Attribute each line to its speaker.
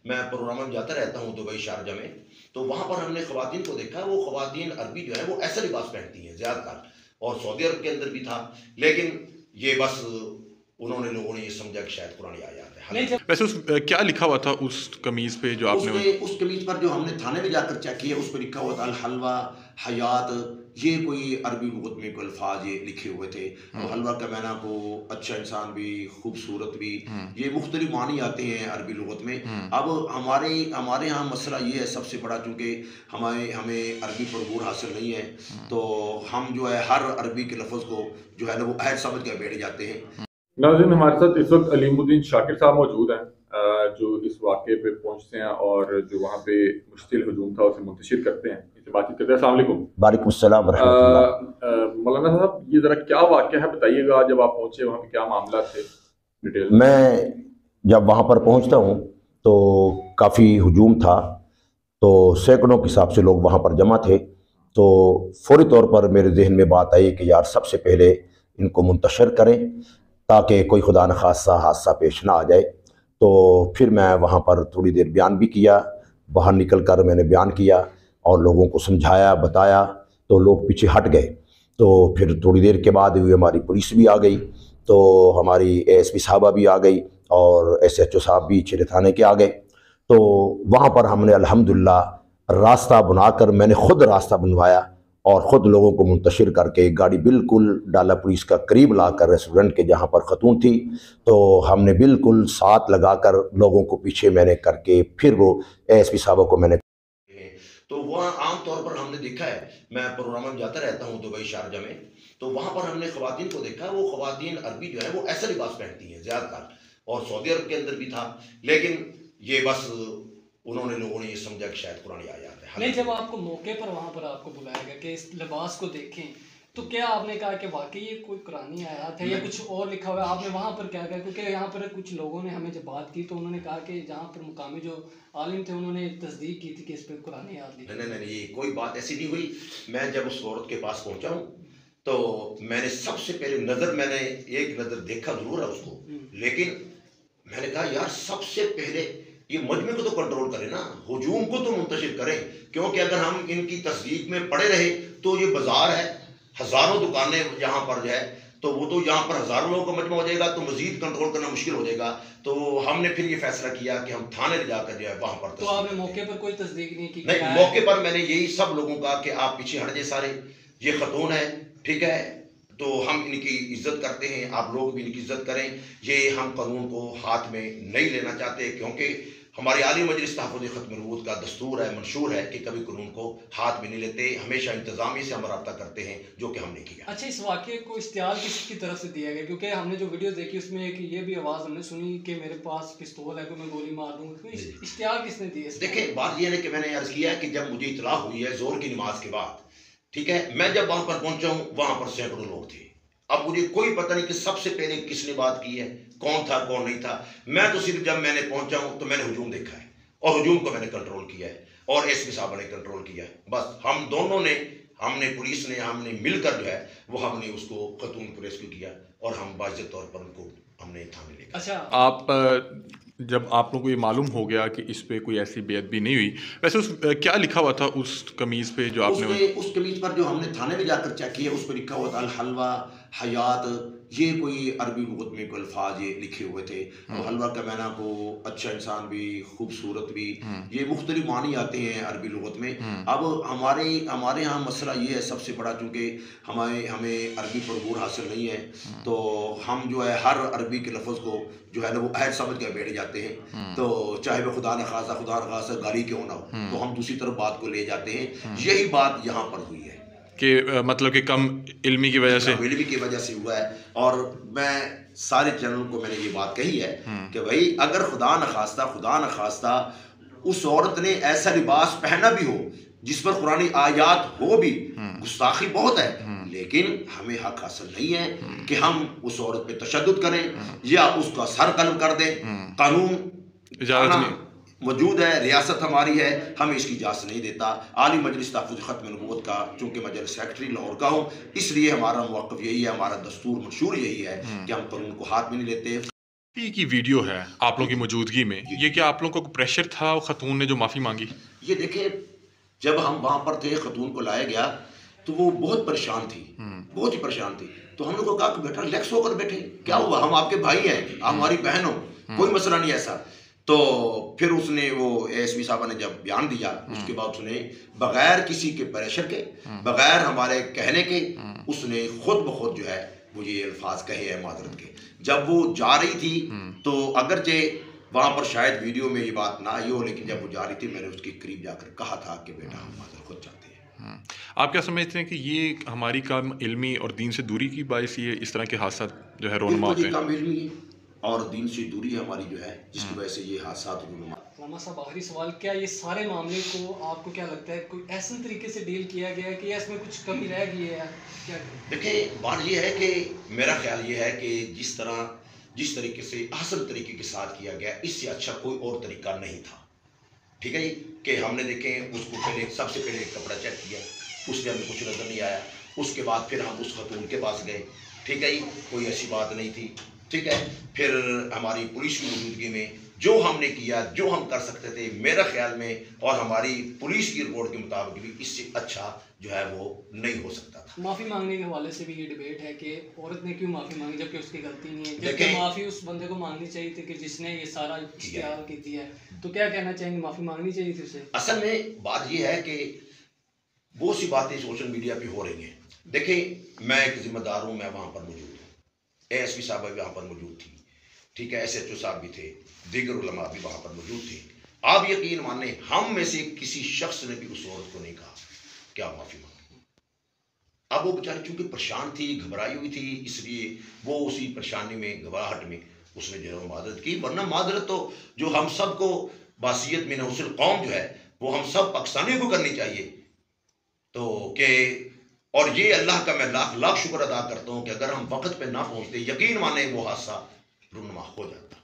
Speaker 1: मैं प्रोग्राम में जाता रहता हूँ दुबई, शारजा में, तो वहाँ पर हमने ख़वातीन को देखा, वो ख़वातीन अरबी जो है वो ऐसा लिबास पहनती हैं ज़्यादातर, और सऊदी अरब के अंदर भी था, लेकिन ये बस उन्होंने लोगों ने ये समझा कि शायद कुरानी आयात है।
Speaker 2: नहीं, जब
Speaker 3: वैसे उस क्या लिखा हुआ था उस कमीज़ पे जो आपने
Speaker 1: उस कमीज पर जो हमने थाने में जाकर चेक किया, उस पर लिखा हुआ था अल हलवा हयात, ये कोई अरबी लुगत में कोई अल्फाज ये लिखे हुए थे।
Speaker 3: हुँ,
Speaker 1: अब हलवा का माना को अच्छा इंसान भी, खूबसूरत भी,
Speaker 3: हुँ,
Speaker 1: ये मुख्तलिफ मानी आते हैं अरबी लुगत में।
Speaker 3: हुँ,
Speaker 1: अब हमारे हमारे यहाँ मसला ये है सबसे बड़ा, चूँकि हमें हमें अरबी पर अबूर हासिल नहीं है,
Speaker 3: हुँ।
Speaker 1: तो हम जो है हर अरबी के लफ्ज़ को जो है ना वो अहद समझ के बैठ जाते हैं।
Speaker 4: नाज़रीन, हमारे साथ इस वक्त अलीमुद्दीन शाकिर साहब मौजूद हैं, जो इस वाक़े पे पहुँचते हैं और जो वहाँ पे मुश्तिल हुजूम था उसे मुंतशिर करते हैं। इनसे बातचीत करते हैं। अस्सलाम वालेकुम।
Speaker 1: वालेकुम अस्सलाम व रहमतुल्लाह।
Speaker 4: मौलाना साहब, ये ज़रा क्या वाक़या है बताइएगा, जब आप पहुँचे वहाँ पे क्या मामला थे डिटेल में?
Speaker 1: मैं जब वहाँ पर पहुँचता हूँ तो काफ़ी हुजूम था, तो सैकड़ों के हिसाब से लोग वहाँ पर जमा थे। तो फ़ौरी तौर पर मेरे ज़हन में बात आई कि यार सबसे पहले इनको मुंतशर करें ताकि कोई खुदा न खास्ता हादसा पेश ना आ जाए। तो फिर मैं वहाँ पर थोड़ी देर बयान भी किया, बाहर निकल कर मैंने बयान किया और लोगों को समझाया, बताया, तो लोग पीछे हट गए। तो फिर थोड़ी देर के बाद हुई हमारी पुलिस भी आ गई, तो हमारी एएसपी साहबा भी आ गई और एसएचओ साहब भी चिड़े थाने के आ गए। तो वहाँ पर हमने अल्हम्दुलिल्लाह रास्ता बनाकर, मैंने ख़ुद रास्ता बनवाया और ख़ुद लोगों को मुंतशिर करके गाड़ी बिल्कुल डाला पुलिस का करीब लाकर रेस्टोरेंट के जहाँ पर ख़तून थी, तो हमने बिल्कुल साथ लगाकर लोगों को पीछे मैंने करके फिर वो एएसपी साहबों को मैंने, तो वहाँ आम तौर पर हमने देखा है, मैं प्रोग्राम में जाता रहता हूँ दुबई, शारजा में, तो वहाँ पर हमने ख़वातीन को देखा, वो ख़वातीन अरबी जो है वो ऐसा लिबास पहनती हैं ज़्यादातर, और सऊदी अरब के अंदर भी था, लेकिन ये बस उन्होंने लोगों ने ये समझा कि शायद कुरानी आयात है।
Speaker 2: नहीं, जब आपको मौके पर वहाँ पर आपको बुलाया गया कि इस लिबास को देखें, तो क्या आपने कहा कि वाकई ये कोई कुरानी आयत है या कुछ और लिखा हुआ है? आपने वहाँ पर क्या कहा? क्योंकि यहाँ पर कुछ लोगों ने हमें जब बात की तो उन्होंने कहा कि जहाँ पर मुकामी जो आलिम थे उन्होंने तस्दीक की थी कि इस पर कुरानी आयत लिखी।
Speaker 1: नहीं नहीं नहीं, ये कोई बात ऐसी नहीं हुई। मैं जब उस औरत के पास पहुंचा हूँ तो मैंने सबसे पहले मैंने एक नज़र देखा जरूर है उसको, लेकिन मैंने कहा यार सबसे पहले ये मजमे को तो कंट्रोल करें ना, हुजूम को तो मुंतशिर करें, क्योंकि अगर हम इनकी तस्दीक में पड़े रहे तो ये बाजार है, हज़ारों दुकानें यहाँ पर जो है, तो वो तो यहाँ पर हज़ारों लोगों का मजमा हो जाएगा, तो मजीद कंट्रोल करना मुश्किल हो जाएगा। तो हमने फिर ये फैसला किया कि हम थाने ले जाकर जो है वहाँ पर
Speaker 2: तो आपने मौके पर कोई तस्दीक नहीं की?
Speaker 1: नहीं, मौके पर मैंने यही सब लोगों का कि आप पीछे हट जाए सारे, ये खतून है, ठीक है, तो हम इनकी इज्जत करते हैं, आप लोग भी इनकी इज्जत करें। ये हम कानून को हाथ में नहीं लेना चाहते, क्योंकि हमारी आली मजलिस तहफ़्फ़ुज़ ख़त्म नबूवत का दस्तूर है, मंशूर है कि कभी कानून को हाथ में नहीं लेते, हमेशा इंतज़ामिया से हम रब्ता करते हैं, जो कि हमने किया।
Speaker 2: अच्छा, इस वाक़े को इश्तिहार किसकी तरफ से दिया गया? क्योंकि हमने जो वीडियो देखी उसमें एक ये भी आवाज़ हमने सुनी कि मेरे पास पिस्तौल है, कि मैं गोली मार दूँगा। तो इश्तिहार किसने दिया?
Speaker 1: देखिए, बात यह है कि मैंने अर्ज़ किया कि जब मुझे इत्तला हुई है ज़ोर की नमाज के बाद, ठीक है, मैं जब वहाँ पर पहुँचा हूँ, वहाँ पर सैकड़ों लोग थे। अब मुझे कोई पता नहीं कि सबसे पहले किसने बात की है, कौन था कौन नहीं था। मैं तो सिर्फ जब मैंने पहुँचा हूँ तो मैंने हुजूम देखा है और हुजूम को मैंने कंट्रोल किया है और एसपी साहब ने कंट्रोल किया है। बस हम दोनों ने, हमने पुलिस ने, हमने मिलकर जो है वो हमने उसको खतून को रेस्क्यू किया और हम बाइज्जत तौर पर उनको हमने थाने ले गए।
Speaker 2: अच्छा,
Speaker 3: आप जब आप लोगों को ये मालूम हो गया कि इस पे कोई ऐसी बेअदबी नहीं हुई, वैसे उस क्या लिखा हुआ था उस कमीज़ पे जो आपने
Speaker 1: उस कमीज पर जो हमने थाने में जाकर चेक किया, उस पर लिखा हुआ था अल हलवा हयात, ये कोई अरबी लुगत में कोई अल्फाज ये लिखे हुए थे। अब हलवा का माना को अच्छा इंसान भी, खूबसूरत भी, ये मुख्तलिफ मानी आते हैं अरबी लुगत में। अब हमारे यहाँ मसला ये है सबसे बड़ा, चूँकि हमें हमें अरबी पर अबूर हासिल नहीं है, तो हम जो है हर अरबी के लफ्ज़ को जो है ना वो अहद समझ कर बैठ जाते हैं। तो चाहे वह खुदा न खासा गाली क्यों ना हो, तो हम दूसरी तरफ बात को ले जाते हैं। यही बात यहाँ पर हुई है
Speaker 3: कि मतलब कि कम इल्मी की वजह से
Speaker 1: इल्मी की वजह से हुआ है। और मैं सारे चैनल को मैंने ये बात कही है कि भाई अगर खुदा न खास्ता उस औरत ने ऐसा लिबास पहना भी हो जिस पर कुरानी आयात हो भी, गुस्ताखी बहुत है, लेकिन हमें हक हासिल नहीं है कि हम उस औरत पे तशद्दुद करें या उसका सर कलम कर दें। कानून
Speaker 3: इजाज़त नहीं।
Speaker 1: मौजूद है, रियासत हमारी है, हमें इसकी इजाज़त नहीं देता। आली मजलिस तहफ़्फ़ुज़ ख़त्म नबूवत का चूँकि मैं जनरल सेक्रेटरी लाहौर का हूँ, इसलिए हमारा मौक़िफ़ यही है, हमारा दस्तूर मंशूर यही है कि हम कानून को हाथ में नहीं लेते।
Speaker 3: की वीडियो है आप लोगों की मौजूदगी में, ये क्या आप लोगों को प्रेशर था खतून ने जो माफ़ी मांगी?
Speaker 1: ये देखिए, जब हम वहाँ पर थे, खतून को लाया गया तो वो बहुत परेशान थी, बहुत ही परेशान थी। तो हम लोग को कहा कि बेटा रिलैक्स होकर बैठे, क्या हुआ, हम आपके भाई हैं, आप हमारी बहन हो, कोई मसला नहीं ऐसा। तो फिर उसने, वो एएसपी साहब ने जब बयान दिया, उसके बाद उसने बगैर किसी के प्रेशर के, बगैर हमारे कहने के, उसने खुद ब खुद जो है मुझे ये अल्फाज कहे हैं माजरत के। जब वो जा रही थी तो अगरचे वहाँ पर शायद वीडियो में ये बात ना आई हो, लेकिन जब वो जा रही थी मैंने उसके करीब जाकर कहा था कि बेटा हम माजर खुद चाहते हैं।
Speaker 3: आप क्या समझते हैं कि ये हमारी कम इल्मी और दीन से दूरी की बायस ये इस तरह के हादसा जो है रोनमा होते हैं?
Speaker 1: कम इल्मी है और दीन से दूरी है हमारी जो है, जिसकी वजह से ये हादसा रोनमा।
Speaker 2: रामा साहब, आखिरी सवाल, क्या ये सारे मामले को आपको क्या लगता है कोई ऐसे तरीके से डील किया गया है कि या इसमें कुछ कमी रह गई है, क्या?
Speaker 1: देखिए, बात ये है कि मेरा ख्याल ये है कि जिस तरीके से अहसन तरीके के साथ किया गया, इससे अच्छा कोई और तरीका नहीं था। ठीक है जी, कि हमने देखें उसको पहले, सबसे पहले कपड़ा चेक किया, उसमें हमें कुछ नज़र नहीं आया। उसके बाद फिर हम उस खतून के पास गए, ठीक है जी, कोई ऐसी बात नहीं थी, ठीक है। फिर हमारी पुलिस की मौजूदगी में जो हमने किया, जो हम कर सकते थे, मेरा ख्याल में और हमारी पुलिस की रिपोर्ट के मुताबिक भी इससे अच्छा जो है वो नहीं हो सकता था।
Speaker 2: माफ़ी मांगने के हवाले से भी ये डिबेट है कि औरत ने क्यों माफ़ी मांगी जबकि उसकी गलती नहीं है, जबकि
Speaker 1: देखें,
Speaker 2: माफ़ी उस बंदे को मांगनी चाहिए थी कि जिसने ये सारा इश्तिहार की दिया है। तो क्या कहना चाहेंगे, माफ़ी मांगनी चाहिए थी उसे?
Speaker 1: असल में बात यह है कि बहुत सी बातें सोशल मीडिया पे हो रही हैं। देखिए, मैं एक जिम्मेदार हूँ, मैं वहाँ पर मौजूद हूँ, एएसपी साहब भी वहाँ पर मौजूद थी, ठीक है, एसएचओ साहब भी थे, दीगर उलमा भी वहाँ पर मौजूद थे। आप यकीन माने, हम में से किसी शख्स ने भी उस औरत को नहीं कहा क्या माफ़ी मांगी। अब वो बेचारी चूंकि परेशान थी, घबराई हुई थी, इसलिए वो उसी परेशानी में, घबराहट में उसने जो है मादरत की। वरना मादरत तो जो हम सबको बासियत में नौसल कौम जो है वो हम सब पाकिस्तानियों को करनी चाहिए। तो के और ये अल्लाह का मैं लाख लाख शुक्र अदा करता हूँ कि अगर हम वक्त पे ना पहुँचते, यकीन माने वो हादसा रुनमा हो जाता।